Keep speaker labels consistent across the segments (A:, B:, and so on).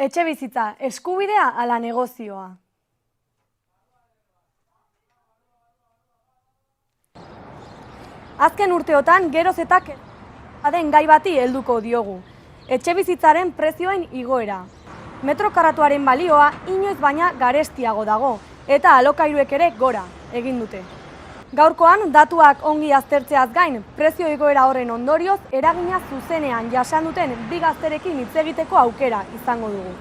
A: Etxebizitza, eskubidea ala negozioa? Azken urteotan geroz eta den gai bati helduko diogu. Etxebizitzaren prezioen igoera. Metro karratuaren balioa inoiz baina garestiago dago eta alokairuek ere gora egin dute. Gaurkoan datuak ongi aztertzeaz gain, prezio igoera horren ondorioz eragina zuzenean jasan duten bi gazterekin hitz egiteko aukera izango dugu.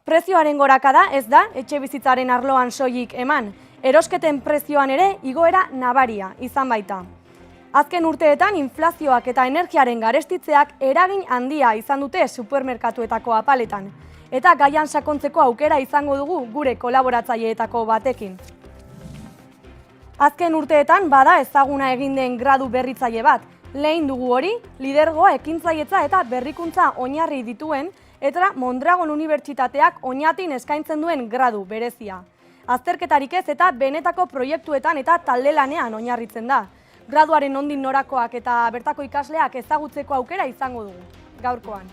A: Prezioaren gorakada ez da etxebizitzaren arloan soilik eman, erosketen prezioan ere igoera nabaria izan baita. Azken urteetan inflazioak eta energiaren garestitzeak eragin handia izan dute supermerkatuetako apaletan, eta gaian sakontzeko aukera izango dugu gure kolaboratzaileetako batekin. Azken urteetan bada ezaguna egin den gradu berritzaile bat, lehen dugu hori, lidergoa ekintzailetza eta berrikuntza oinarri dituen eta Mondragon Unibertsitateak Oñatin eskaintzen duen gradu berezia. Azterketarik ez eta benetako proiektuetan eta talde lanean oinarritzen da. Graduaren nondik norakoak eta bertako ikasleak ezagutzeko aukera izango dugu, gaurkoan.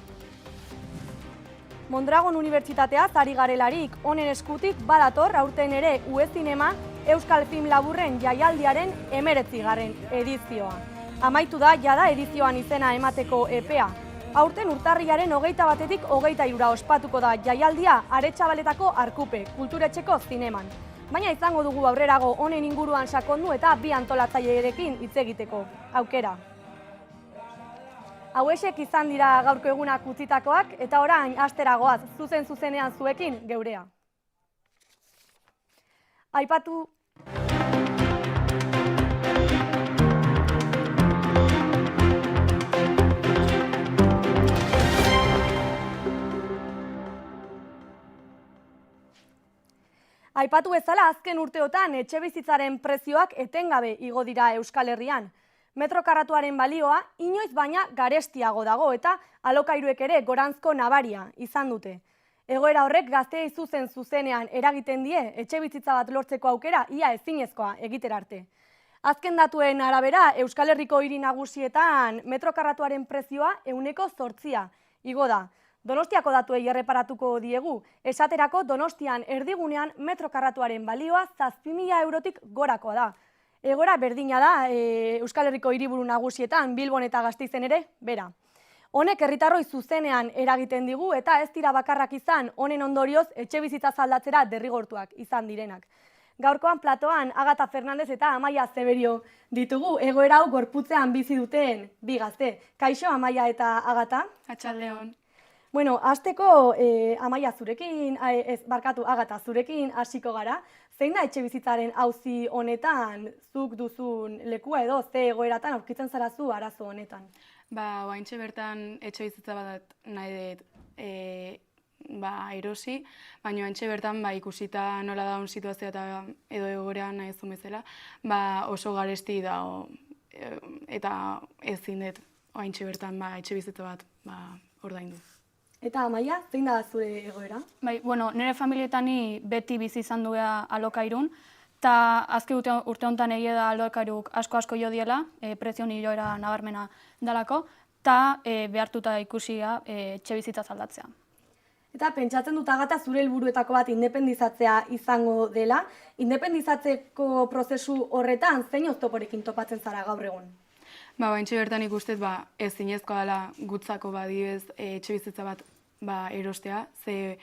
A: Mondragon Unibertsitateaz ari garelarik honen eskutik badator aurten ere UE Zinema Euskal Film Laburren jaialdiaren 19. edizioa. Amaitu da jada edizioan izena emateko epea. Aurten urtarrilaren 21-tik 23 ospatuko da jaialdia Aretxabaletako Arkupe, kulturetxeko zineman. Baina izango dugu aurrerago honen inguruan sakondu eta bi antolatzaileekin hitz egiteko aukera. Hauexek izan dira gaurko egunak utzitakoak eta orain asteragoaz zuzenean zuekin geurea. Aipatu bezala azken urteotan etxebizitzaren prezioak etengabe igo dira Euskal Herrian. Metro karratuaren balioa inoiz baina garestiago dago eta alokairuek ere goranzko nabaria izan dute. Egoera horrek gazteei zuzenean eragiten die etxebizitza bat lortzeko aukera ia ezinezkoa egiter arte. Azken datuen arabera Euskal Herriko hiri nagusietan metro karratuaren prezioa 8% igo da. Donostiako datuei erreparatuko diegu, esaterako Donostian erdigunean metro karratuaren balioa 7.000 eurotik gorakoa da. Egoera berdina da Euskal Herriko hiriburu nagusietan, Bilbon eta Gasteizen ere, bera. Honek herritarroi zuzenean eragiten digu eta ez dira bakarrak izan honen ondorioz etxebizitza aldatzera derrigortuak izan direnak. Gaurkoan platoan Agata Fernandez eta Amaia Zeberio ditugu, egoera hau gorputzean bizi duten bi gazte. Kaixo, Amaia eta Agata?
B: Atxaldeon.
A: Bueno, hasteko Amaia zurekin, Agata zurekin hasiko gara. Zein da etxebizitzaren auzi honetan zuk duzun lekua edo ze egoeratan aurkitzen zara zu arazo honetan?
B: Oaintxe bertan etxebizitza bat nahi dut erosi, baina oaintxe bertan ikusita nola daun situazioa eta edo egoera nahi zuen bezala, oso garesti da eta ezin dut oaintxe bertan etxebizitza bat ordaindu.
A: Eta Amaia, zein da zure egoera?
C: Nire familietani beti bizi izan duea alokairun, eta azke urte honetan egia da alokairuk asko jo diela, prezio igoera nabarmena dalako, eta behartuta ikusia etxebizitza aldatzea.
A: Eta pentsatzen dut Agata zure helburuetako bat independizatzea izango dela. Independizatzeko prozesu horretan zein oztoporekin topatzen zara gaur egun?
B: Baintxe bertan ikustez ezinezkoa dela gutzako badibez etxebizitza bat erostea, ze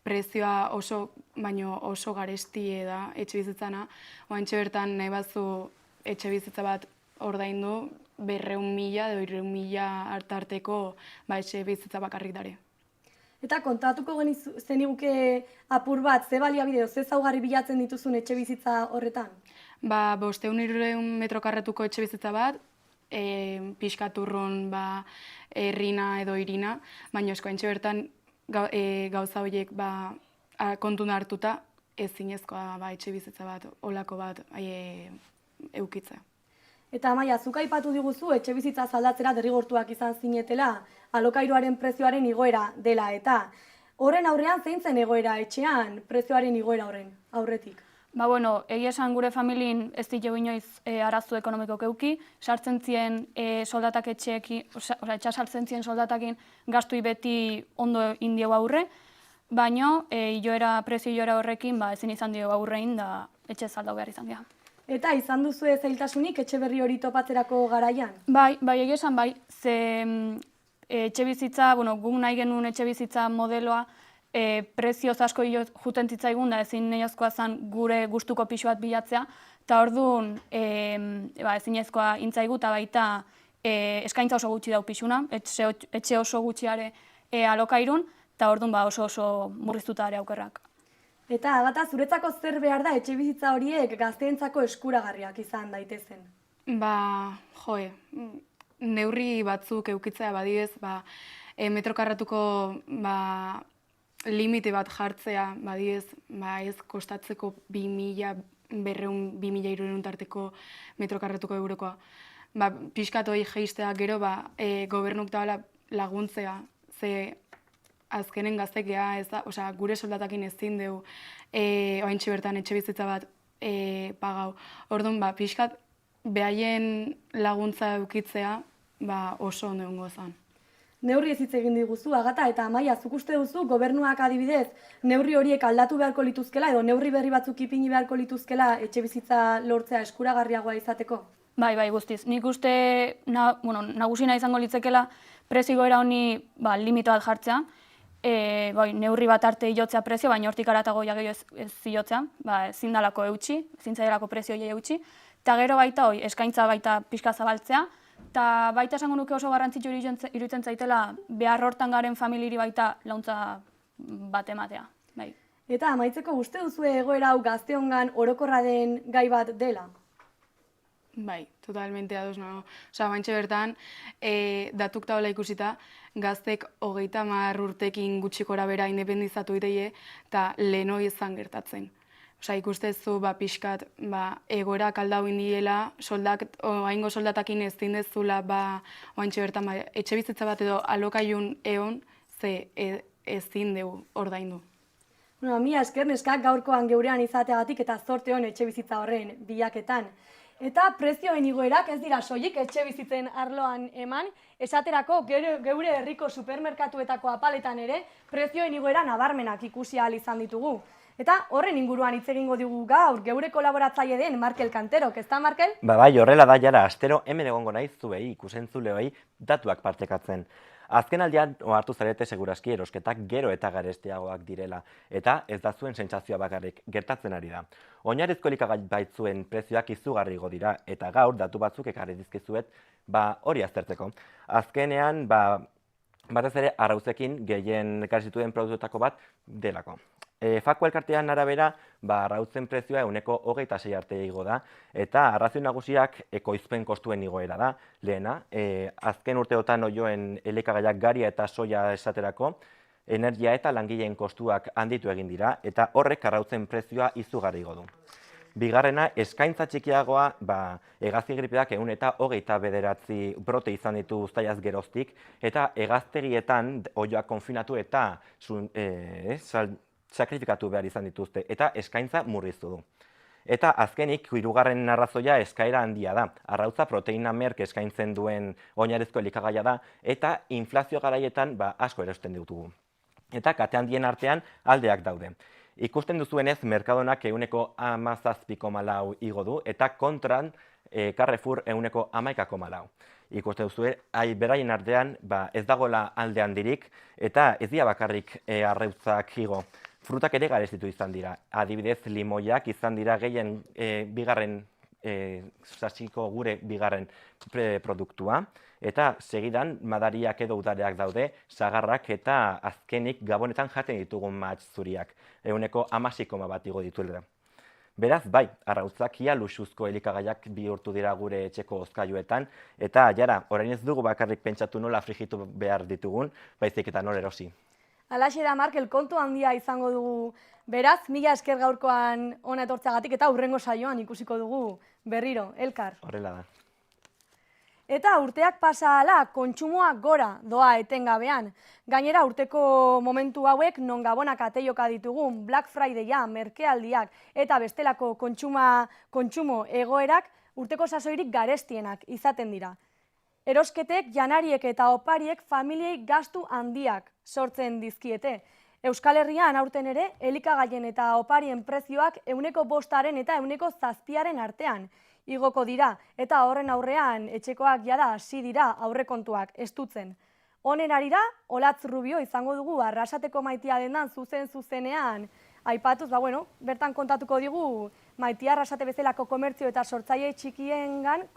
B: prezioa oso garestie da etxebizitzana. Baintxe bertan nahi bazu etxebizitza bat ordaindu 200.000 edo 300.000 artarteko etxebizitza bakarrik dare.
A: Eta kontatuko zeniguke apur bat, ze baliabide, ze zaugarri bilatzen dituzun etxebizitza horretan?
B: 500 metro karratuko etxebizitza bat, pixkaturron errina edo irina, baina eskoaintxe bertan gauza horiek kontun hartuta ezinezkoa etxebizitza bat, olako bat eukitzea.
A: Eta Amaia, zuk aipatu diguzu etxebizitza aldatzera derrigortuak izan zinetela alokairuaren prezioaren igoera dela eta horren aurrean zein zen egoera etxean prezioaren igoera horren aurretik?
C: Ba, bueno, egia esan gure familin ez ditu inoiz arazo ekonomiko keuki, sartzen zien soldatak etxeekin, etxa sartzen zien soldatakin gastui beti ondo indio aurre, baina prezio igoera horrekin ezin izan dio aurrein da etxe zaldau behar izan dira.
A: Eta izan duzu zailtasunik etxe berri hori topatzerako garaian?
C: Bai, egia esan bai, ze etxe bizitza, guk nahi genuen etxe bizitza modeloa, prezioz asko juten zitzaigun da ezin neozkoa zen gure gustuko pisu bat bilatzea, eta orduan ezinezkoa intzaigu eta baita eskaintza oso gutxi dau pisuna, etxe oso gutxiare alokairun, eta orduan oso murriztuta are aukerrak.
A: Eta Agata, zuretzako zer behar da etxe bizitza horiek gazteentzako eskuragarriak izan daitezen?
B: Neurri batzuk eukitzea badidez, metro karratuko limite bat jartzea, badidez, ez kostatzeko 2.200-2.300 tarteko metro karratuko eurokoa. Pixkat hori jeistea gero, gobernuk dabala laguntzea, ze azkenen gaztekea, gure soldatakin ezin dugu oaintxe bertan etxe bizitza bat pagau. Orduan, pixkat behaien laguntza eukitzea oso ondo egongo zen.
A: Neurri ez hitz egin diguzu, Agata, eta Amaia, zuk uste duzu gobernuak adibidez neurri horiek aldatu beharko lituzkela edo neurri berri batzuk ipini beharko lituzkela etxe bizitza lortzea eskuragarriagoa izateko?
C: Bai, guztiz. Nik uste nagusina izango litzekela prezio igoera honi limite bat jartzea, neurri bat arte ilotzea prezio, baina hortik aratago gehiago ez ilotzea, ezin dalako eutxi, ezin zailako prezio eutxi, eta gero baita eskaintza baita pixka zabaltzea, eta baita esango nuke oso garrantzitsu iruditzen zaitela behar hortan garen familiri baita launtza bat ematea.
A: Eta amaitzeko uste duzu egoera hau gazteongan orokorra den gai bat dela?
B: Bai, totalmente ados nago. Baintxe bertan, datuk taola ikusita, gaztek 30 urtekin gutxikora bera independizatu ideie, eta leheno izan gertatzen. Ikustezu pixkat egoerak aldau indiela, oaingo soldatakin ez dindezula oaintxe bertan etxe bizitza bat edo alokaiun egon, ze ez dindegu ordaindu.
A: Mila esker neskak gaurkoan geurean izateagatik eta zorte hon etxe bizitza horren bilaketan. Eta prezioen igoerak ez dira soilik etxe bizitzen arloan eman, esaterako geure herriko supermerkatuetako apaletan ere prezioen igoera nabarmenak ikusi ahal izan ditugu. Eta horren inguruan hitz egingo digu gaur geure kolaboratzaile den Markel Kanterok, ezta Markel?
D: Bai, horrela da jara, astero hemen egongo naiz zuei, ikusentzuleoi, datuak partekatzen. Azken aldean ohartu zarete seguraski erosketak gero eta garestiagoak direla, eta ez da zuen sentsazioa bakarrik gertatzen ari da. Oinarrizko elikagai baitzuen prezioak izugarri igo dira, eta gaur datu batzuk ekarri dizkizuet hori aztertzeko. Azkenean, batez ere arrauzekin gehien ekarri zituen produktuetako bat delako. Fako elkartean arabera, arrautzen prezioa 26% arte igo da, eta arrazio nagusiak ekoizpen kostuen igoera da. Lehena, azken urteotan oioen elikagaiak garia eta soia esaterako, energia eta langileen kostuak handitu egin dira, eta horrek arrautzen prezioa izugarri igo du. Bigarrena, eskaintza txikiagoa, hegazti gripeak 129 brote izan ditu uztailaz geroztik, eta hegaztegietan oioak konfinatu eta sakrifikatu behar izan dituzte, eta eskaintza murriztu du. Eta azkenik, hirugarren arrazoia eskaera handia da. Arrautza proteina merk eskaintzen duen oinarrizko elikagaia da, eta inflazio garaietan asko erosten ditugu. Eta kate handien artean aldeak daude. Ikusten duzuenez, Mercadonak 17,4 igo du, eta kontran Carrefour 11,4. Ikusten duzue, beraien artean ez dagoela alde handirik, eta ez dira bakarrik arrautzak igo. Frutak ere garestitu izan dira. Adibidez, limoiak izan dira gehien sasiko gure bigarren produktua. Eta segidan, madariak edo udareak daude, sagarrak eta azkenik gabonetan jaten ditugun mahats zuriak. 16,1 igo dituela. Beraz, bai, arrautzak ia luxuzko elikagaiak bihurtu dira gure etxeko hozkailuetan, eta jara, orain ez dugu bakarrik pentsatu nola frijitu behar ditugun, baizik eta nola erosi.
A: Alaxe da, Markel, kontu handia izango dugu. Beraz, mila esker gaurkoan hona etortzeagatik eta hurrengo saioan ikusiko dugu berriro, elkar.
D: Horrela da.
A: Eta urteak pasa ahala kontsumoa gora doa etengabean. Gainera urteko momentu hauek non gabonak ateioka ditugun Black Fridaya, merkealdiak eta bestelako kontsumo egoerak urteko sasoirik garestienak izaten dira. Erosketek, janariek eta opariek familiei gastu handiak sortzen dizkiete. Euskal Herrian aurten ere, elikagaien eta oparien prezioak 5% eta 7% artean igoko dira, eta horren aurrean etxekoak jada hasi dira aurrekontuak estutzen. Honen arira, Olatz Rubio izango dugu Arrasateko Maitia dendan zuzenean aipatuz, bertan kontatuko digu Maitia Arrasate bezalako komertzio eta sortzaile txikiengan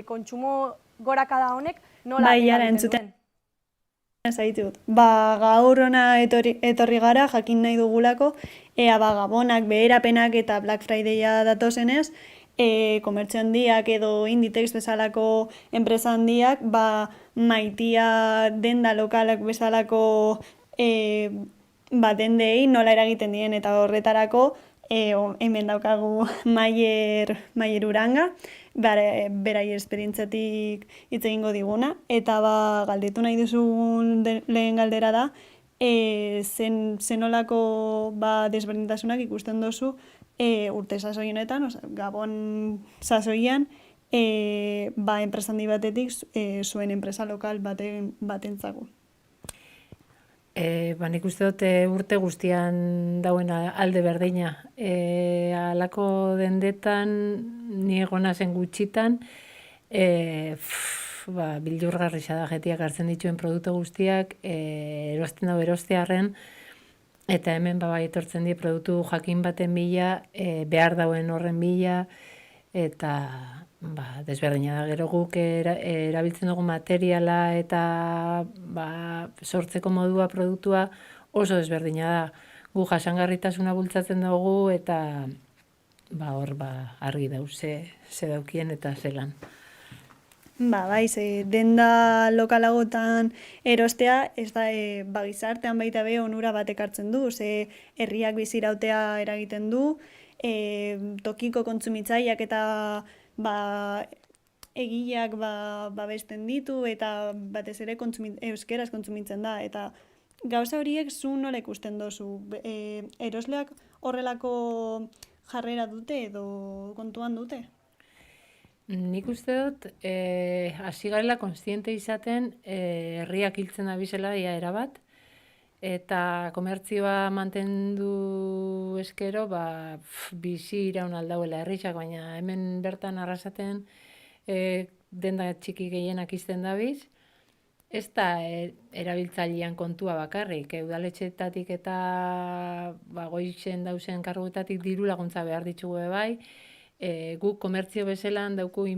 A: kontsumo gorakada honek nola eragiten duen.
E: Zaitut. Gaur hona etorri gara, jakin nahi dugulako, ea gabonak, beherapenak eta Black Fridaya datozenez, komertzio handiak edo Inditex bezalako enpresa handiak, Maitia denda lokalak bezalako dendei nola eragiten dien, eta horretarako hemen daukagu Maier Uranga, berai esperientziatik hitz egingo diguna, eta galdetu nahi duzun lehen galdera da, zenolako desberdintasunak ikusten duzu urte sasoi honetan, Gabon sasoian, enpresa handi batetik zuen enpresa lokal batentzako.
F: Nik uste dut urte guztian dauen alde berdina. Halako dendetan, ni egona zen gutxitan, bildurgarrisa da jetiak hartzen dituen produktu guztiak, erosten dago erostearren, eta hemen etortzen die produktu jakin baten bila, behar dauen horren bila, eta desberdina da. Gero guk erabiltzen dugu materiala eta sortzeko modua produktua oso desberdina da. Gu jasangarritasuna bultzatzen dugu eta hor argi dau ze daukien eta zelan.
E: Denda lokalagotan erostea, ez da gizartean baita be onura batek hartzen du, ze herriak bizirautea eragiten du, tokiko kontsumitzaileak eta egileak babesten ditu, eta batez ere euskeraz kontsumitzen da, eta gauza horiek zu nola ikusten dozu? Erosleak horrelako jarrera dute edo kontuan dute?
F: Nik uste dut, hasi garela kontziente izaten herriak hiltzen abizela ia erabat, eta komertzioa mantendu eskero, bizi iraun aldauela herriak, baina hemen bertan Arrasaten denda txiki gehienak izten dabiz, ez da erabiltzailean kontua bakarrik, udaletxeetatik eta goizen dauzen karguetatik diru laguntza behar ditugu bai, guk komertzio bezelan dauku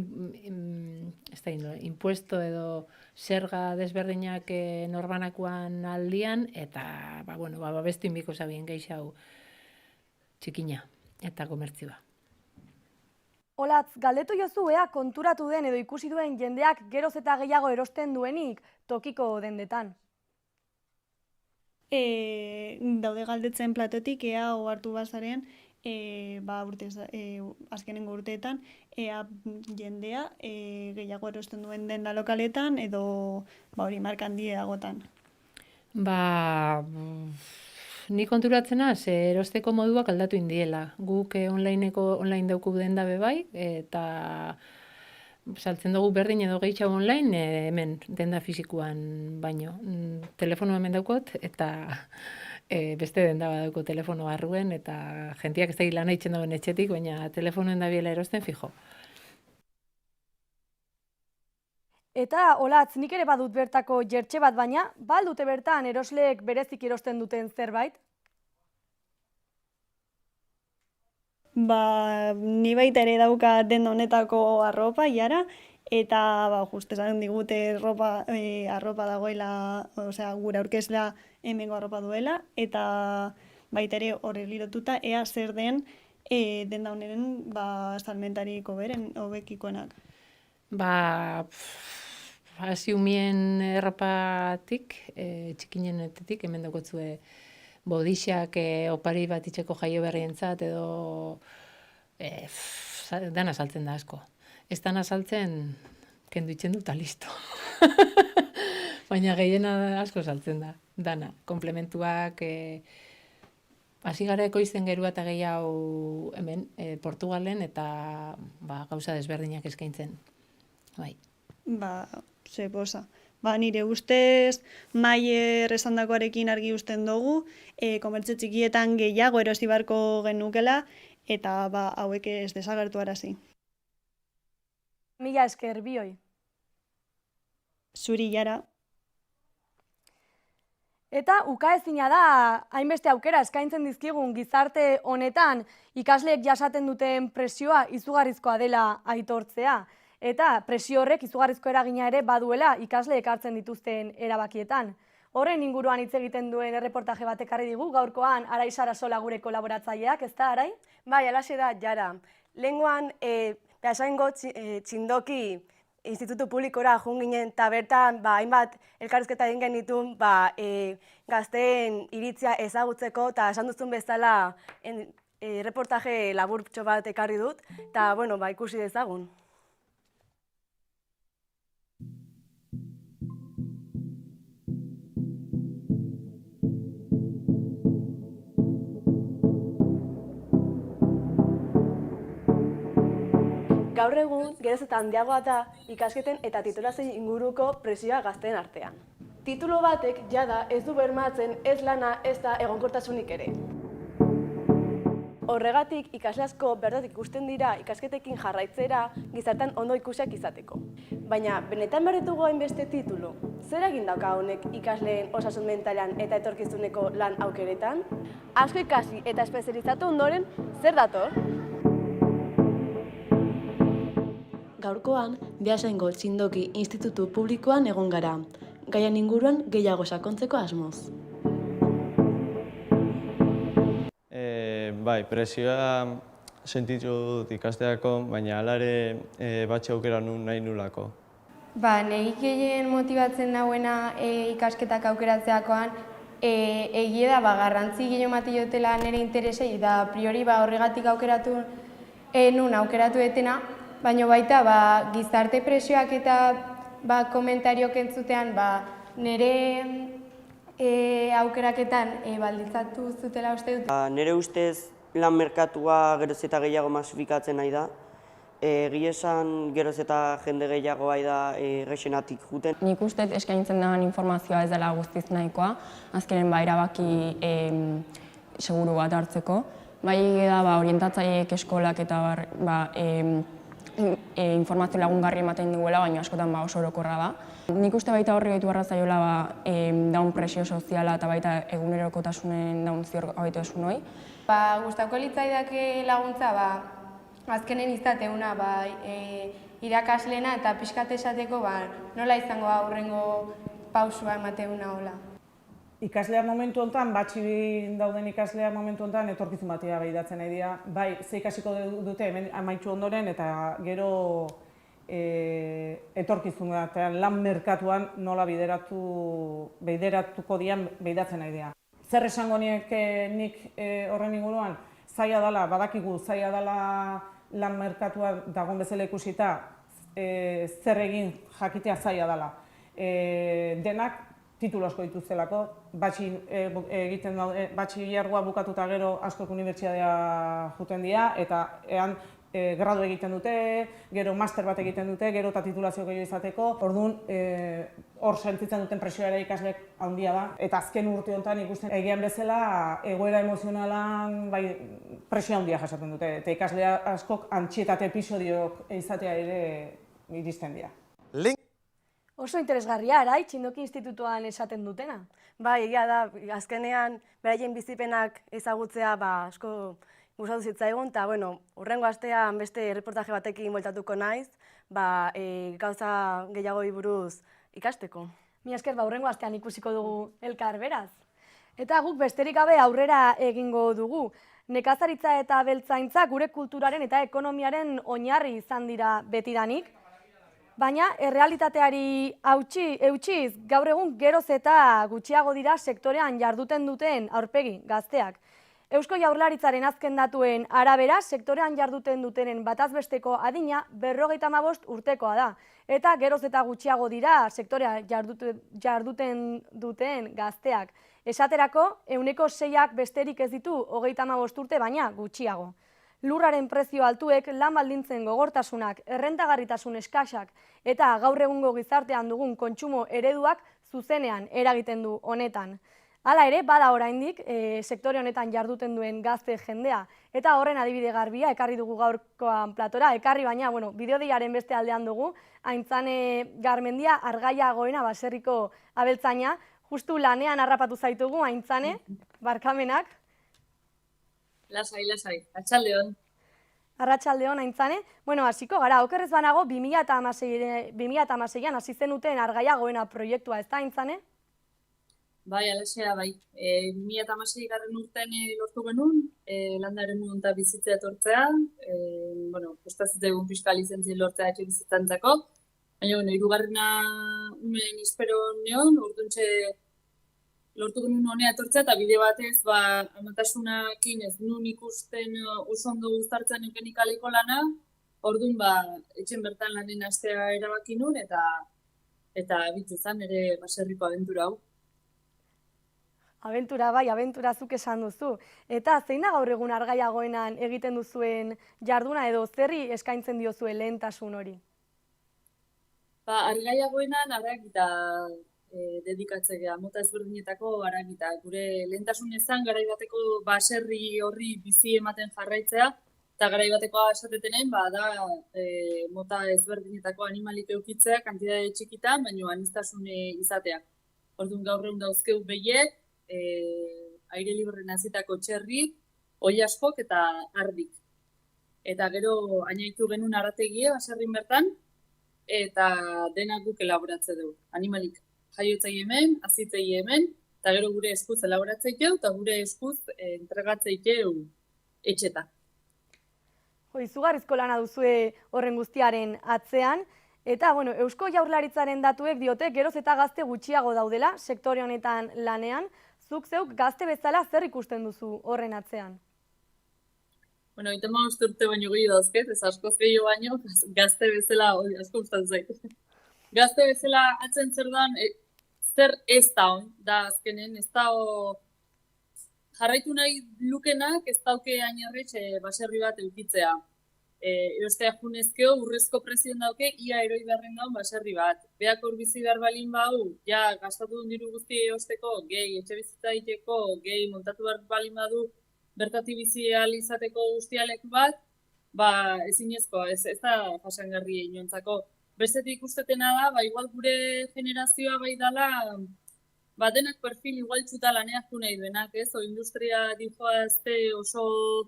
F: impuesto edo zerga desberdinak norbanakoan aldian, eta babestu inbiko zabien gehiago txikina eta komertzioa.
A: Olatz, galdetu jozu ea konturatu den edo ikusi duen jendeak geroz eta gehiago erosten duenik tokiko dendetan.
E: Daude galdetzen platotik ea ohartu bazaren, azkenengo urteetan, ea jendea gehiago erosten duen denda lokaletan edo marka handieagotan.
F: Ni konturatzena, erosteko moduak aldatu indiela. Guk online dauku denda bebai, eta saltzen dugu berdin edo gehiago online, hemen denda fisikoan baino. Telefono hemen daukot, eta beste denda badauko telefono barruen, eta jentiak ez da lan eitzen dauen etxetik, baina telefonoen da biela erosten fijo.
A: Eta, Olatz, nik ere badut bertako jertxe bat, baina, dute bertan erosleek berezik erosten duten zerbait?
E: Ni baita ere dauka denda honetako arropa, jara, eta just esan digute arropa dagoela, gure aurkezlea hemengo arropa duela, eta baita ere horreli lotuta, ea zer den denda honen salmentariko beren hobekikoenak.
F: Hasi umien erropatik, txikinenetetik, hemen daukotzue bodixak opari bat itxeko jaio berrientzat edo dana saltzen da asko. Ez dana saltzen kendu itzen dut, eta listo. Baina gehiena asko saltzen da, dana. Komplementuak, hasi gara ekoizten gerua eta gehiago hemen, Portugalen, eta gauza desberdinak eskaintzen. Bai.
E: Ze posa. Nire ustez, Maier esandakoarekin argi usten dugu, komertze txikietan gehiago erosi beharko genukela, eta hauek ez desagertu arazi.
A: Mila esker, bioi.
E: Zuri jara.
A: Eta ukaezina da, hainbeste aukera eskaintzen dizkigun gizarte honetan ikasleek jasaten duten presioa izugarrizkoa dela aitortzea. Eta presio horrek izugarrizko eragina ere baduela ikasleek hartzen dituzten erabakietan. Horren inguruan hitz egiten duen erreportaje bat ekarri digu, gaurkoan Arai Sarasola gure kolaboratzaileak, ez da, Arai?
G: Bai, alaxe da, Jara. Lehengoan, Beasaingo txindoki institutu publikora joan ginen, eta bertan, hainbat elkarrizketa egin genitun, gazteen iritzia ezagutzeko, eta esan duzun bezala reportaje laburtxo bat ekarri dut, eta, ikusi dezagun. Gaur egun, geroz eta handiagoa da ikasketen eta titulazioen inguruko presioa gazteen artean. Titulo batek jada ez du bermatzen ez lana ez da egonkortasunik ere. Horregatik ikasle asko bertatik ikusten dira ikasketekin jarraitzera gizartean ondo ikusiak izateko. Baina benetan behar ditugu hainbeste titulu, zer egin dauka honek ikasleen osasun mentalean eta etorkizuneko lan aukeretan? Asko ikasi eta espezializatu ondoren zer dator? Gaurkoan, Beasaingo Txindoki Institutu Publikoan egon gara, gaian inguruan gehiago sakontzeko asmoz.
H: Bai, presioa sentitu dut ikasteako, baina hala ere batxe aukera nahi nulako.
I: Negi gehien motibatzen nauena ikasketak aukeratzeakoan, egia da garrantzi gehiago mati jotela nire interesei, da priori horregatik aukeratu nun aukeratu etena, baina baita gizarte presioak eta komentariok entzutean nire aukeraketan baldintzatu zutela uste dut.
J: Nire ustez lan merkatua geroz eta gehiago masifikatzen nahi da. Egia esan geroz eta jende gehiago da gexenatik juten.
K: Nik uste eskaintzen den informazioa ez dela guztiz nahikoa, azkenen erabaki seguru bat hartzeko. Bai da orientatzaileek eskolak eta informazio lagungarri ematen duela, baina askotan oso orokorra da. Nik uste baita horri gaitu arrazaiola daun presio soziala eta baita egunerokotasunen daun zior gaitu esun hoi.
I: Gustako litzaidake laguntza, azkenen izateuna, irakaslena eta pixkat esateko nola izango aurrengo pausua emateuna hola.
L: Ikasleak momentu honetan, batxi dauden ikasleak momentu honetan etorkizun batea behidatzen nahi dira. Bai, ze ikasiko dute hemen amaitxu ondoren eta gero etorkizun batean lan merkatuan nola bideratuko dian behidatzen nahi dira. Zer esango nik horren inguruan? Zaila dela, badakigu zaila dela lan merkatuan dagoen bezala ikusita zer egin jakitea zaila dela. Denak titulu asko dituztelako, batxillergoa bukatuta gero askok unibertsitatea juten dira, eta gradu egiten dute, gero master bat egiten dute, gero eta titulazio gehiago izateko. Orduan, hor sentitzen duten presioa ere ikasleek handia da, eta azken urte honetan ikusten egian bezala egoera emozionalan presio handia jasaten dute, eta ikasle askok antsietate episodiok izatea ere iristen dira.
A: Oso interesgarria, Arai, Txindoki Institutuan esaten dutena.
G: Bai, egia da, azkenean beraien bizipenak ezagutzea asko gustatu zitzaigun, eta hurrengo astean beste reportaje batekin bueltatuko naiz, gauza gehiago buruz ikasteko.
A: Mi esker, hurrengo astean ikusiko dugu elkar beraz. Eta guk besterik gabe aurrera egingo dugu. Nekazaritza eta abeltzaintza gure kulturaren eta ekonomiaren oinarri izan dira betidanik, baina errealitateari eutsiz gaur egun geroz eta gutxiago dira sektorean jarduten duten aurpegi gazteak. Eusko Jaurlaritzaren azken datuen arabera, sektorean jarduten dutenen batazbesteko adina 55 urtekoa da. Eta geroz eta gutxiago dira sektorea jarduten duten gazteak. Esaterako, 6ak besterik ez ditu 35 urte baina gutxiago. Lurraren prezio altuek, lan baldintzen gogortasunak, errentagarritasun eskasak eta gaur egungo gizartean dugun kontsumo ereduak zuzenean eragiten du honetan. Hala ere, bada oraindik sektore honetan jarduten duen gazte jendea. Eta horren adibide garbia, ekarri dugu gaurkoan platora, ekarri baina, bideodeiaren beste aldean dugu, Aintzane Garmendia, Argaia Goena baserriko abeltzaina, justu lanean harrapatu zaitugu, Aintzane, barkamenak.
M: Lasai, atxaldeon.
A: Arratsaldeon, Aintzane. Hasiko gara, okerrez banago, 2016an hasi zenuten Argaia Goena proiektua, ez da, Aintzane?
M: Bai, alesea, bai. 2016 garren urtean lortu genuen, landa eremu eta bizitzea etortzea, postazitzen pixka lizentzien lortzea etxe bizitzentzako, baina, hirugarrena umen espero neon, orduntxe lortu genuen honea etortzea, eta bide batez, amatasunakin ez nun ikusten oso ondo guztartzen eukenik aliko lana, orduan, etxen bertan lanen astea erabaki nun, eta bitzizan ere baserriko abentura hau.
A: Abentura bai, abentura zuk esan duzu. Eta zein da gaur egun Argaia Goenan egiten duzuen jarduna edo zerri eskaintzen diozuen lehentasun hori?
M: Argaia Goenan aragita dedikatzea, mota ezberdinetako aragita. Gure lehentasun ezan garaibateko baserri horri bizi ematen jarraitzea, eta garaibatekoa esatetenen da mota ezberdinetako animalik eukitzea, kantitate txikitan, baina aniztasune izatea. Orduan gaur egun dauzkeu behiek, aire libre nazitako txerri, oilaskok eta ardik. Eta gero ainaitu genuen arategie baserrin bertan, eta denak guk elaboratze dugu. Animalik jaiotzei hemen, azitzei hemen, eta gero gure eskuz elaboratzeikeu, eta gure eskuz entregatzeikeu etxeta.
A: Izugarrizko lana duzue horren guztiaren atzean, eta Eusko Jaurlaritzaren datuek diote geroz eta gazte gutxiago daudela sektore honetan lanean, zuk zeuk gazte bezala zer ikusten duzu horren atzean?
M: 35 urte baino gehiago dauzket, ez askoz gehiago baino, gazte bezala asko gustatzen zait. Gazte bezala atzen zer dan, zer ez da hon, da azkenen, ez da jarraitu nahi lukenak ez dauke ainarretxe baserri bat eukitzea. Eostea junezkeo urrezko prezion dauke, ia eroi beharren gaun baserri bat. Beak hor bizi behar balin bau, ja gastatu duen diru guzti eosteko, gehi etxe bizitza egiteko, gehi montatu behar balin badu, bertati bizi izateko guztialek bat, ezinezkoa, ez da jasangarri inontzako. Bestetik ustetena da, igual gure generazioa bai dala, denak perfil igual txuta laneak nahi duenak, ez? O industria dijoa ezte oso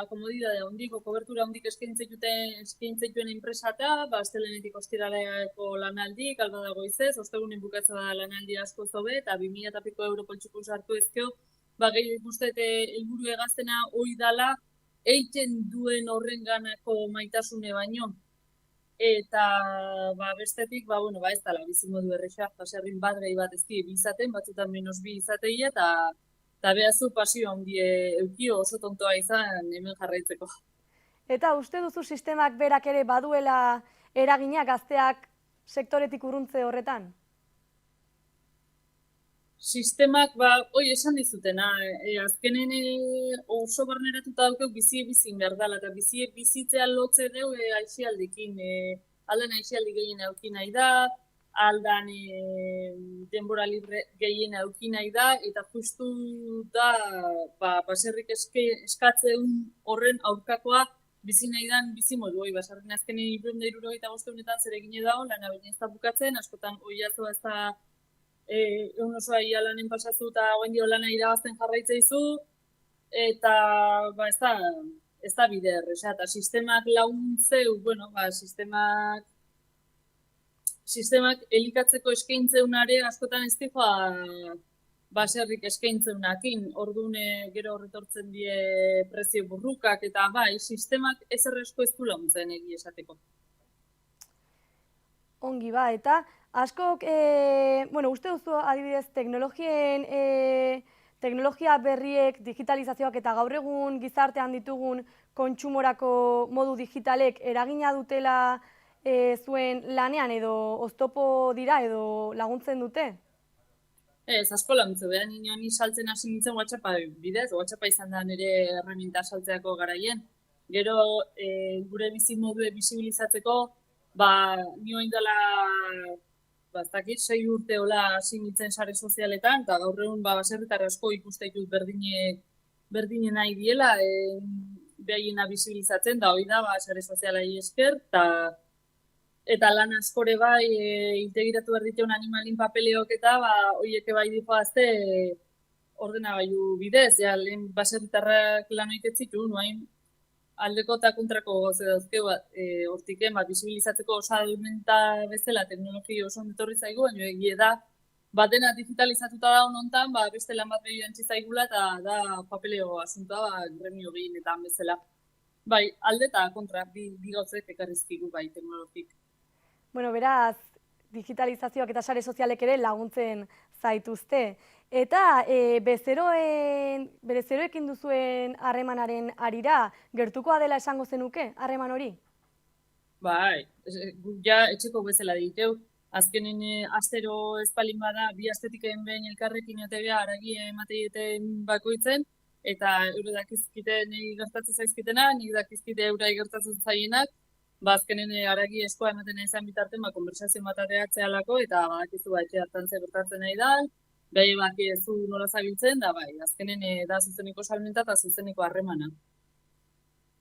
M: komodidade handiko, kobertura handik eskaintzaituen enpresata, astelenetik ostiraleko lanaldik, alba dago izez, ostegunen bukatza da lanaldi asko zobe, eta 2000 piko euro poltsiko sartu ezkeo, gehi ikustete helburu egaztena hoi dala, eiten duen horrenganako maitasune baino. Eta bestetik, ez dala, bizimodu errexak, baserrin bat gehi bat ezki bizaten, batzutan menos bi izateia, eta behazu pasio handie eukio oso tontoa izan hemen jarraitzeko.
A: Eta uste duzu sistemak berak ere baduela eragina gazteak sektoretik urruntze horretan?
M: Sistemak, hoi esan dizutena, azkenen oso barneratuta daukeu bizie bizin behar dela, eta bizitzea lotze deu aixialdekin, aldan aixialdi gehien eukin nahi da, aldan denbora libre gehien eukin nahi da, eta justu da baserrik eskatzeun horren aurkakoa bizi nahi dan bizi modu. Basarren azkenen 265 zer egine dago, lana baina ez da bukatzen, askotan oiazoa ez da egun osoa ia lanen pasazu eta oen dio lana irabazten jarraitzeizu, eta ez da bide erresa, eta sistemak laguntzeu, sistemak elikatzeko eskaintzeunare askotan ez dihoa baserrik eskaintzeunakin, orduan gero horretortzen die prezio burrukak, eta sistemak ez erresko ez du laguntzen egi esateko.
A: Ongi eta askok, uste duzu adibidez teknologia berriek, digitalizazioak eta gaur egun gizartean ditugun kontsumorako modu digitalek eragina dutela zuen lanean edo oztopo dira edo laguntzen dute?
M: Ez, asko laguntzu, behan ni saltzen hasi nintzen WhatsAppa bidez, WhatsAppa izan da nire herramienta saltzeako garaien. Gero, gure bizi modue bisibilizatzeko, ni oindala, ez dakit, 6 urte hola hasi nintzen sare sozialetan, eta gaur egun baserritar asko ikuste ditut berdine nahi diela, behaiena bisibilizatzen, da hori da, sare sozialai esker, eta lan askore bai integratu behar diteun animalin papeleok eta horiek bai dihoazte ordenagailu bidez, lehen baserritarrak lan hoiket zituen, aldeko eta kontrako goze dauzkeu hortiken, bisibilizatzeko osadumenta bezala teknologia oso ondetorri zaigu, baina egie da, dena digitalizatuta da honontan, beste lan bat behi antzi zaigula eta da papeleo asuntoa gremio gehienetan bezala. Bai, alde eta kontra, bi gauzek ekarrizkigu bai teknologik.
A: Bueno, beraz, digitalizazioak eta sare sozialek ere laguntzen zaituzte. Eta bezeroekin duzuen harremanaren arira, gertukoa dela esango zenuke, harreman hori?
M: Bai, ja etxeko bezala diteu. Azkenen astero espalin bada, bi astetik egin behin elkarrekin atebea aragia emateiten bakoitzen, eta eure dakizkite niri gertatzen zaizkitena, niri dakizkite eurai gertatzen zaienak, azkenen aragi eskoa ematen izan bitarten, konversazio bat ateatzealako, eta badakizu etxe hartan ze gertatzen nahi da, behi bakizu nola zabiltzen, da bai, azkenen da zuzeneko salmenta eta zuzeneko harremana.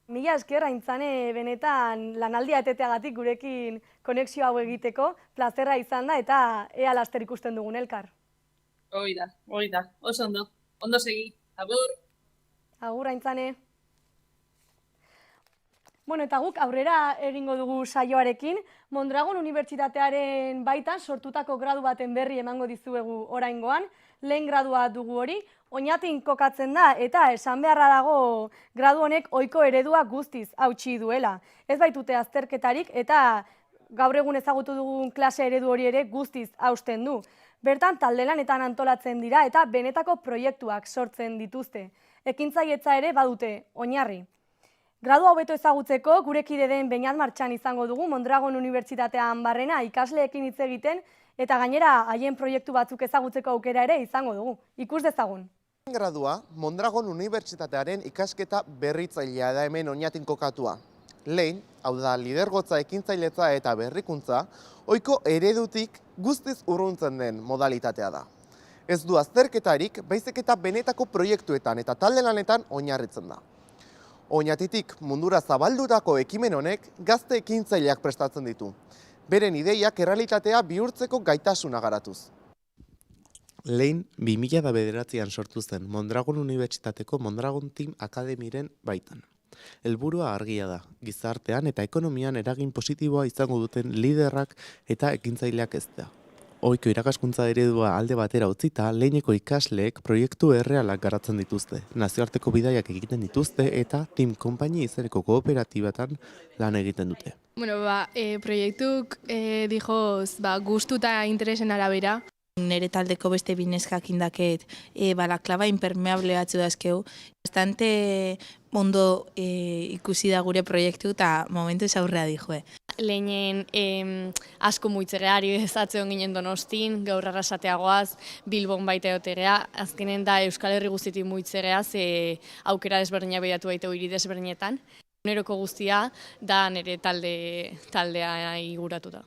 A: Mila esker, Aintzane, benetan lanaldia eteteagatik gurekin konexio hau egiteko, plazerra izan da eta ea laster ikusten dugun elkar.
M: Hoi da, oso ondo segi, agur!
A: Agur, Aintzane! Bueno, eta guk aurrera egingo dugu saioarekin, Mondragon Unibertsitatearen baitan sortutako gradu baten berri emango dizuegu oraingoan, lehen gradua dugu hori, Oñatin kokatzen da eta esan beharra dago gradu honek ohiko eredua guztiz hautsi duela. Ez baitute azterketarik eta gaur egun ezagutu dugun klase eredu hori ere guztiz hausten du. Bertan talde lanetan antolatzen dira eta benetako proiektuak sortzen dituzte. Ekintzailetza ere badute oinarri. Gradu hobeto ezagutzeko gurekide den Beñat Martxan izango dugu Mondragon Unibertsitatean barrena ikasleekin hitz egiten eta gainera haien proiektu batzuk ezagutzeko aukera ere izango dugu. Ikus dezagun.
N: Gradua Mondragon Unibertsitatearen ikasketa berritzailea da hemen Oñatin kokatua. Lehen, hau da lidergotza, ekintzailetza eta berrikuntza, ohiko eredutik guztiz urruntzen den modalitatea da. Ez du azterketarik, baizik eta benetako proiektuetan eta talde lanetan oinarritzen da. Oñatitik mundura zabaldutako ekimen honek gazte ekintzaileak prestatzen ditu. Beren ideiak errealitatea bihurtzeko gaitasuna garatuz. Lehen 2009an sortu zen Mondragon Unibertsitateko Mondragon Team Akademiren baitan. Helburua argia da, gizartean eta ekonomian eragin positiboa izango duten liderrak eta ekintzaileak eztea. Ohiko irakaskuntza eredua alde batera utzita, leheneko ikasleek proiektu errealak garatzen dituzte, nazioarteko bidaiak egiten dituzte eta Team Company izeneko kooperatibatan lan egiten dute.
O: Bueno, proiektuk dijoz gustu eta interesen arabera. Nere taldeko beste bineskak indaket balaklava impermeable batzu dazkeu. Bastante ondo ikusi da gure proiektu eta momentuz aurrea dijoe.
P: Lehenen asko muitzegeari ezatzen ginen Donostin, gaur arrasateagoaz, Bilbon baita egotegea, azkenen da Euskal Herri guztitik muitzegea, ze aukera desberdina behatu baita hiri desberdinetan. Neroko guztia da nire taldea iguratuta.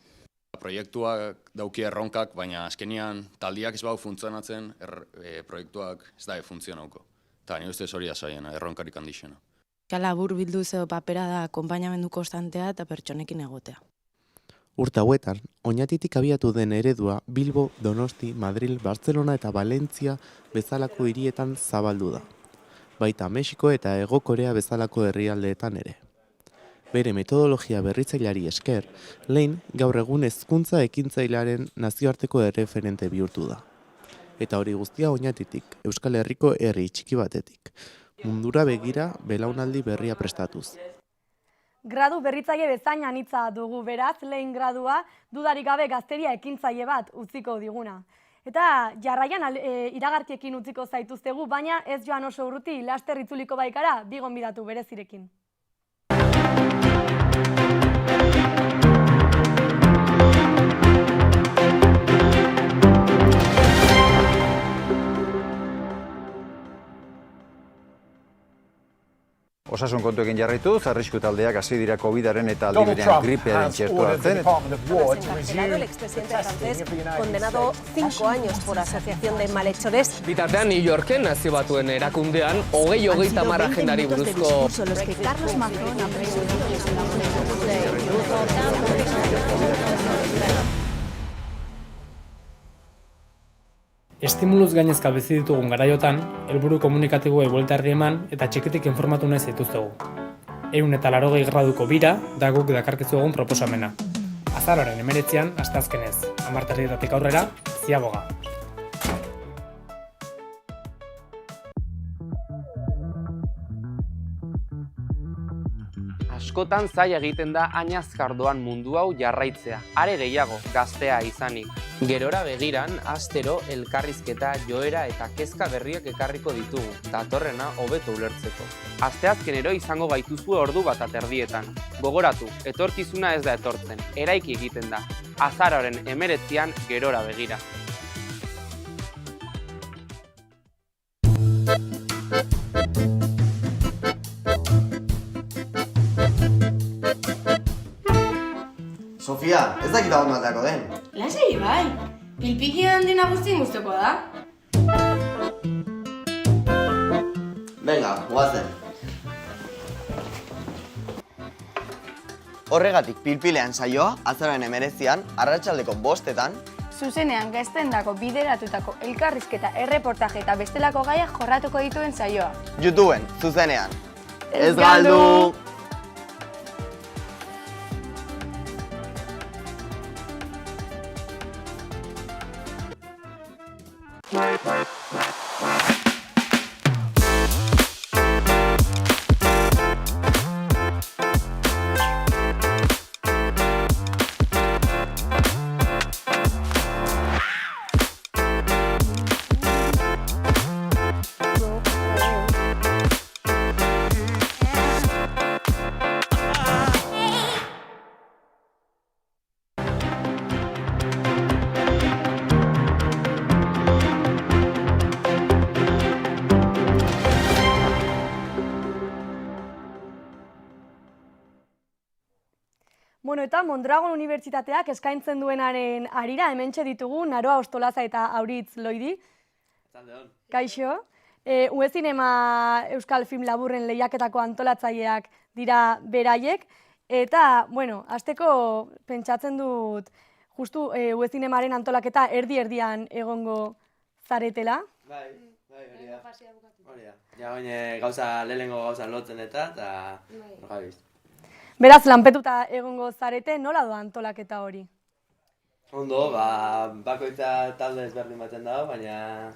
Q: Proiektuak dauki erronkak, baina azkenian taldiak ez bau funtzionatzen, proiektuak ez da funtzionauko. Eta nire ustez hori da zaiena, erronkarik handixena.
R: Labur bildu zeo papera da konpainamendu konstantea eta pertsonekin egotea.
N: Urte hauetan, Oñatitik abiatu den eredua Bilbo, Donosti, Madril, Barcelona eta Valentzia bezalako hirietan zabaldu da. Baita Mexiko eta Hego Korea bezalako herrialdeetan ere. Bere metodologia berritzailari esker, lehen gaur egun hezkuntza ekintzailearen nazioarteko erreferente bihurtu da. Eta hori guztia Oñatitik, Euskal Herriko herri txiki batetik. Mundura begira belaunaldi berria prestatuz.
A: Gradu berritzaile bezain anitza dugu beraz, lehen gradua dudarik gabe gazteria ekintzaile bat utziko diguna. Eta jarraian iragarkiekin utziko zaituztegu, baina ez joan oso urruti, laster itzuliko baikara, bi gonbidatu berezirekin.
S: Osasun kontuekin jarraituz, arrisku taldeak hasi dira COVID-aren eta aldi berean gripearen txertua hartzen.
T: Desencarcelado el expresidente francés, condenado 5 años por asociación de malhechores.
U: Bitartean, New Yorken nazio batuen erakundean, 2030 agendari buruzko...
T: Los que Carlos Macron ha
V: Estimuluz gainezka bizi ditugun garaiotan, helburu komunikatiboei buelta eman eta txikitik informatu nahi zaituztegu. 180 graduko bira da guk dakarkizu egun proposamena. Azaroaren 19an, asteazkenez, 10:00 aurrera, Ziaboga.
U: Askotan zaila egiten da ainazkardoan mundu hau jarraitzea, are gehiago gaztea izanik. Gerora begiran, astero elkarrizketa, joera eta kezka berriak ekarriko ditugu, datorrena hobeto ulertzeko. Asteazkenero izango gaituzue ordu bat aterdietan. Gogoratu, etorkizuna ez da etortzen, eraiki egiten da. Azaroaren 19an Gerora begira.
W: Sofia, ez dakit hau matako den.
I: Lasai, bai. Pilpikian dena guztien guztoko da.
W: Venga, guazen. Horregatik pilpilean saioa, azaroaren 19an, arratsaldeko 5:00,
I: Zuzenean gaztendako bideratutako elkarrizketa, erreportaje eta bestelako gaiak jorratuko dituen saioa.
W: YouTubeen, zuzenean. Ez galdu!
A: Bueno, eta Mondragon Unibertsitateak eskaintzen duenaren harira hementxe ditugu Naroa Ostolaza eta Auritz Loidi. Kaixo. Uezinema Euskal Film Laburren lehiaketako antolatzaileak dira beraiek. Eta, bueno, hasteko pentsatzen dut justu Uezinemaren antolaketa erdi-erdian egongo zaretela.
X: Bai, hori da. Hori da. Ja, oin lehenengo gauza lotzen eta gabiz.
A: Beraz, lanpetuta egongo zarete, nola doa antolaketa hori?
X: Ondo, bakoitza talde ezberdin baten dago, baina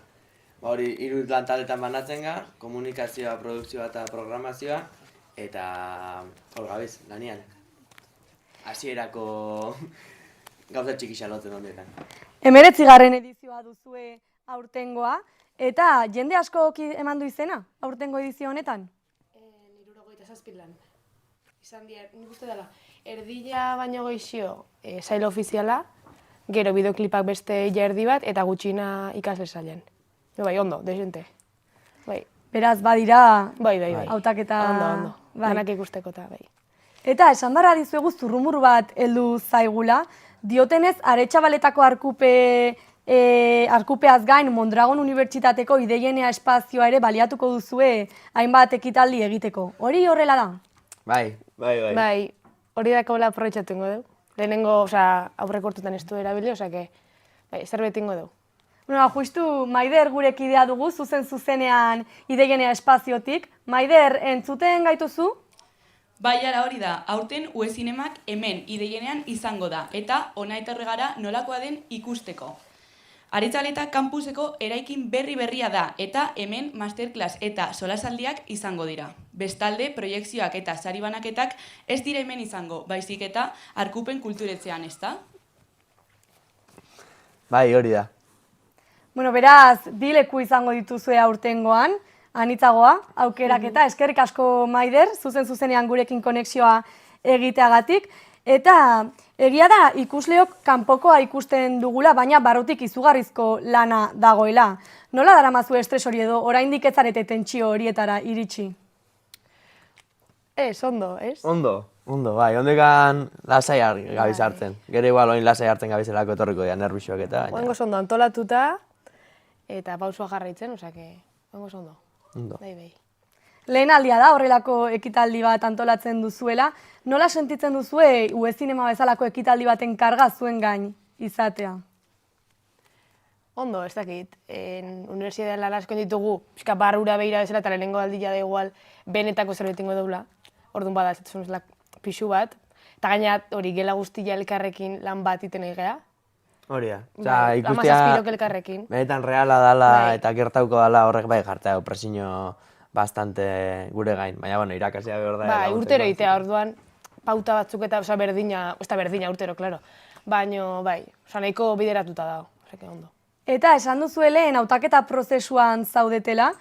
X: hori 3 lan taldetan banatzen ga, komunikazioa, produkzioa eta programazioa, eta hor gabiz, lanian. Hasierako gauza txikixa lotzen honetan.
A: 19. edizioa duzue aurtengoa, eta jende asko eman du izena aurtengo edizio honetan?
I: 97 lan. Izan dira, nik uste dela, erdila baino goizio sail ofiziala, gero bideoklipak beste erdi bat, eta gutxina ikasle sailen. Bai, ondo, desente. Bai.
A: Beraz, badira
I: bai.
A: Hautaketa...
I: Ondo. Danak ikusteko eta bai.
A: Eta esan barra dizuegu zurrumur bat heldu zaigula, diotenez Aretxabaletako arkupeaz gain Mondragon Unibertsitateko ideienea espazioa ere baliatuko duzue hainbat ekitaldi egiteko. Hori horrela da?
X: Bai.
I: Bai, hori dakoela aprobetxatu ingo dugu. Lehenengo, aurrekortutan ez du erabili, zerbait ingo dugu.
A: Bueno, justu Maider gure kidea dugu, zuzenean ideienea espaziotik. Maider, entzuten gaituzu?
Y: Bai, ara hori da, aurten Uezinemak hemen ideianean izango da, eta hona etorri gara nolakoa den ikusteko. Aretxaleta kampuseko eraikin berria da, eta hemen masterclass eta solasaldiak izango dira. Bestalde, proiekzioak eta sari banaketak ez dira hemen izango, baizik eta Arkupen kulturetzean, ezta?
X: Bai, hori da.
A: Bueno, beraz, bi leku izango dituzue aurtengoan, anitzagoa, aukerak eta eskerrik asko Maider, zuzenean gurekin konexioa egiteagatik, eta egia da ikusleok kanpokoa ikusten dugula, baina barrutik izugarrizko lana dagoela. Nola daramazu estres hori edo, oraindik ez zarete tentsio horietara iritsi?
G: Ondo, ez?
X: Ondo, bai, ondekan lasai gabiz hartzen. Gero igual oin lasai hartzen gabizelako etorriko dira nervixoak eta...
G: Oengo ondo antolatuta, eta pausua jarraitzen, osake, oengo ondo.
X: Ondo.
G: Bai.
A: Lehen aldia da horrelako ekitaldi bat antolatzen duzuela. Nola sentitzen duzue Uezinema bezalako ekitaldi baten karga zuen gain izatea?
G: Ondo, ez dakit. Unibertsitatean lan asko ditugu, pixka barrura behira bezala, eta lehenengo aldia da igual benetako zerbait ingo daula. Orduan bada, ez dut pixu bat. Eta gaina hori gela guztia elkarrekin lan bat iten egea.
X: Hori da.
G: Amazazpirok elkarrekin.
X: Benetan reala dala eta gertauko dala horrek bai jartzea presio bastante gure gain. Baina, bueno, irakasia behar da.
G: Bai, urtero itea, orduan pauta batzuk eta berdina, ez da berdina urtero, klaro. Baina, bai, nahiko bideratuta dago, ondo.
A: Eta esan duzueleen hautaketa prozesuan zaudetela,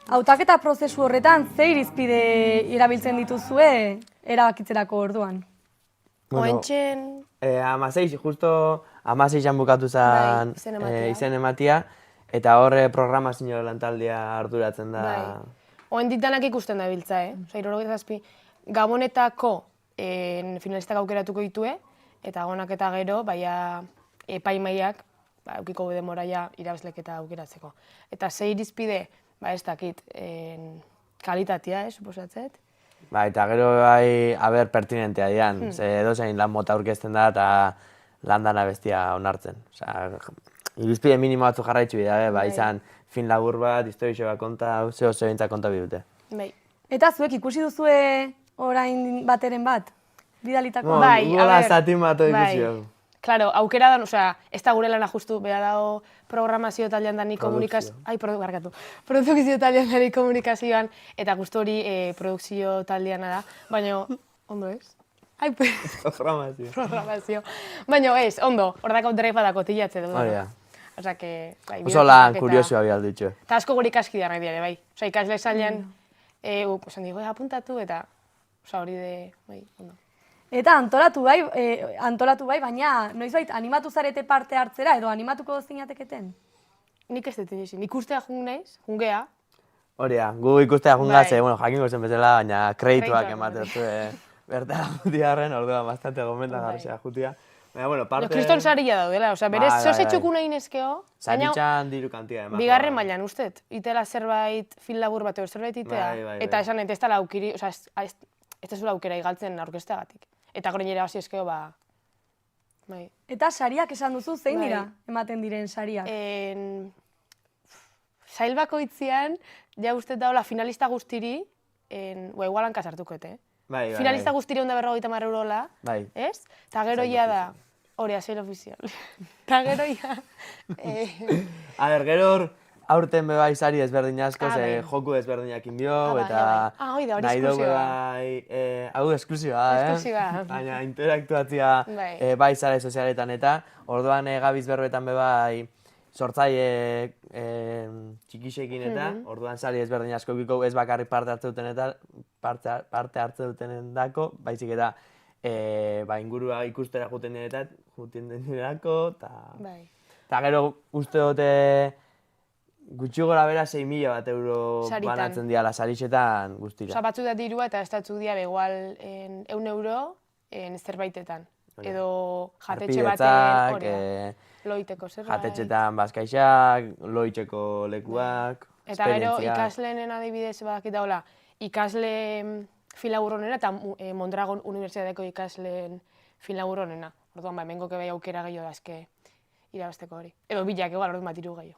A: hautaketa prozesu horretan ze irizpide erabiltzen dituzue erabakitzerako orduan?
G: Oentxen...
X: Justo 16an bukatu zen izen ematia, eta horre programazio lantaldia arduratzen da.
G: Oen ditanak ikusten da biltza, Irurogezazpi, Gabonetako finalistak aukeratuko ditue, eta gonak eta gero, baina epaimaiak, eukiko demoraia irabazleketa aukeratzeko. Eta ze irizpide, ez dakit, kalitatea, suposatzet?
X: Eta gero bai, pertinentea dian, edozein lan mota aurkezten da eta lan dana bestia onartzen. Irizpide minimo batzu jarraitzu bida, izan fin labur bat, historixo bat konta, zeo bintzak konta bidute.
A: Eta zuek ikusi duzue orain bateren bat? Bidalitako?
X: Gola zatin bat ikusio.
G: Claro, aukera da, ez da gure lana justu, beha dago programazio taldean da ni komunikazio... Produkzio taldean da ni komunikazioan, eta justu hori produkzio taldeana da, baina, ondo ez? Programazio. Baina ez, ondo, hor dako drepa dako tilatze dut.
X: Hori da.
G: Oso
X: lan kuriosioa bihal ditxo.
G: Eta asko gure ikaski nahi dire, bai. Ikasle zailean, apuntatu eta, hori de, bai, ondo.
A: Eta antolatu bai, baina noizbait animatu zarete parte hartzera edo animatuko zinateketen?
G: Nik ez dut inizi, nik ustea jung naiz, jungea.
X: Hori da, gu ikustea junga ze, jakingo zen bezala, baina kredituak ematen bertara jutiarren, orduan bastante gomendagarria jutia. Baina, parte...
G: Kriston saria daudela, berez zozetxuku nahi nezkeo.
X: Saritxan diru kantia ematen.
G: Bigarren mailan ustet, itela zerbait fin labur bat, zerbait itea, eta esan ez dela aukiri, ez da zula aukera igaltzen aurkesteagatik. Eta gorein ere hasi eskeo,
A: Eta sariak esan duzu, zein dira ematen diren sariak?
G: Sail bakoitzean, ja uste daula finalista guztiri, igualan kasartukoete. Finalista guztiri onda 50 eurola, ez? Eta gero ja da, hori sail ofizial. Eta gero ja...
X: Gero aurten bebai sari ezberdin asko, joku ezberdinak inbio, eta nahi dugu hau esklusiba, baina interaktuatzia bai sare sozialetan eta orduan gabiz berbetan bebai sortzaile txikixekin eta orduan sari ezberdin asko biko ez bakarrik parte hartze dutenen dako, baizik eta ingurua ikustera juten denerako, eta gero uste dute gutxi gora bera 6.000 bat euro banatzen diala sarixetan guztira.
G: Batzu da dirua eta ez datzuk dira igual 100 euro zerbaitetan. Edo jatetxe baten hori loiteko zerbait.
X: Jatetxetan bazkaixak, loiteko lekuak,
G: esperientziak. Eta gero ikasleenen adibidez badakit daula, ikasle filaburronena eta Mondragon Unibertsitateko ikasleen filaburronena. Orduan, hemengoke bai aukera gehiago dazke irabazteko hori. Edo bilak igual, orduan bat iru gehiago.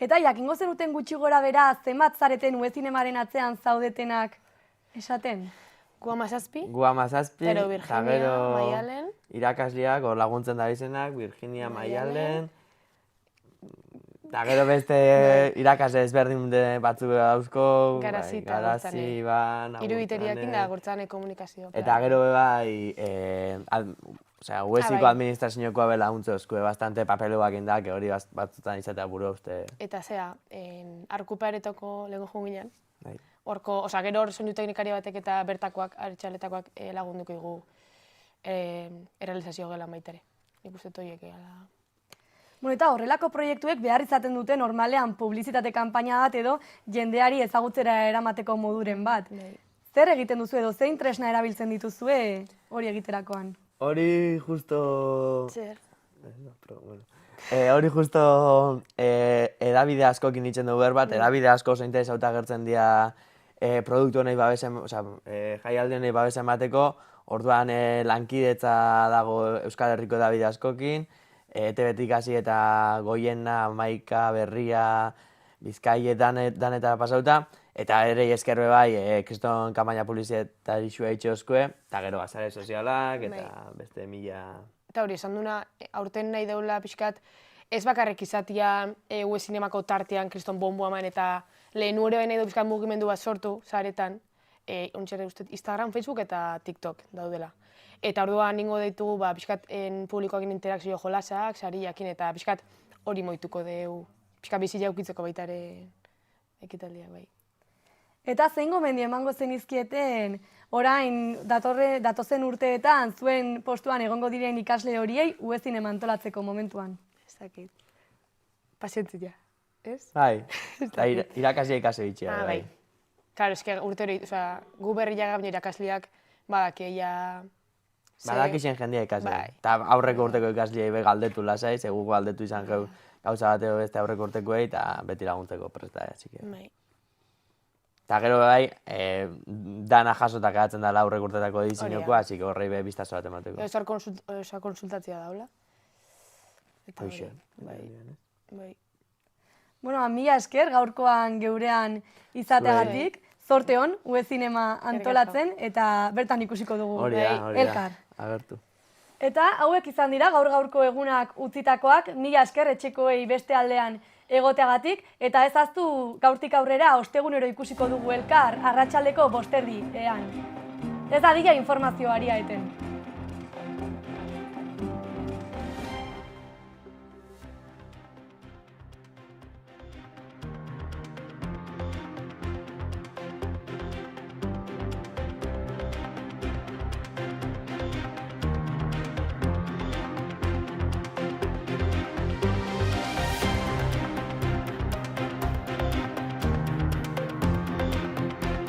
A: Eta jakingo zenuten gutxi gora bera zenbat zareten Uezinemaren atzean zaudetenak esaten?
G: Gu 17.
X: Gu 17.
G: Gero Virginia, Maialen.
X: Irakasleak, laguntzen da izenak, Virginia, Maialen. Eta gero beste irakasle ezberdin batzuk dauzko,
B: Garazi eta
X: Garazi,
B: Iruditeriakin da Gortzane komunikazio.
X: Eta gero bai, UESiko administraziokoa bela huntzozko, bastante papeloak indak, hori batzutan izatea buru uste.
B: Eta arkuparetoko lehen junginan. Horko, gero soinu teknikari batek eta bertakoak, aritxaletakoak lagunduko dugu errealizazio gelan baitare. Nik uste toiek egala.
A: Bueno, eta horrelako proiektuek behar izaten dute normalean publizitate kanpaina bat edo jendeari ezagutzera eramateko moduren bat. Zer egiten duzu edo zein tresna erabiltzen dituzue hori egiterakoan?
X: Hori justo...
B: Zer?
X: Hori justo edabide askokin ditzen dugu bat, edabide asko oso interesauta gertzen dira produktu nahi babesen, jaialde nahi babesen bateko, orduan lankidetza dago Euskal Herriko edabide askokin, ETB-tik hasi eta Goiena, Maika, Berria, Bizkaie danetara pasauta, eta ere eskerbe bai, kriston kanpaina publizitari xua itxozkoe, eta gero azare sozialak, eta beste mila...
B: Eta hori, esan duna, aurten nahi daula pixkat, ez bakarrik izatia UE Zinemako tartean kriston bomboa eman, eta lehen ureoen edo pixkat mugimendu bat sortu, zaretan, ontxerre uste, Instagram, Facebook eta TikTok daudela. Eta orduan ningo ditugu pixkat publikoakin interakzio jolasak, sariakin, eta pixkat hori moituko dugu, pixkat bizila eukitzeko baita ere ekitaldiak bai.
A: Eta zein gomendio emango zenizkieten orain datozen urteetan zuen postuan egongo diren ikasle horiei UE Zinema antolatzeko momentuan?
B: Ez dakit. Pazientzia, ez?
X: Bai, irakasle ikase bitxea.
B: Bai. Claro, eske urte hori, gu berriak gabe irakasleak badakia...
X: Badakixen jendia ikasle. Eta aurreko urteko ikasleei galdetu lasai, seguko galdetu izan jau gauza bateo beste aurreko urtekoei eta beti laguntzeko presta. Eta gero bai, dana jasotak agatzen dela aurreko urtetako edizinoko, hasi que horrei be bistazo bat emateko.
B: Osa konsultatzia daula.
X: Hoxe.
B: Bai.
A: Bueno, mila esker gaurkoan geurean izateagatik. Zorte hon, UE Zinema antolatzen, eta bertan ikusiko dugu elkar.
X: Agertu.
A: Eta hauek izan dira gaur-gaurko egunak utzitakoak, mila esker etxekoei beste aldean egoteagatik, eta ez ahaztu gaurtik aurrera ostegunero ikusiko dugu elkar arratsaldeko 5:00 Ez dadila informazioaria eten.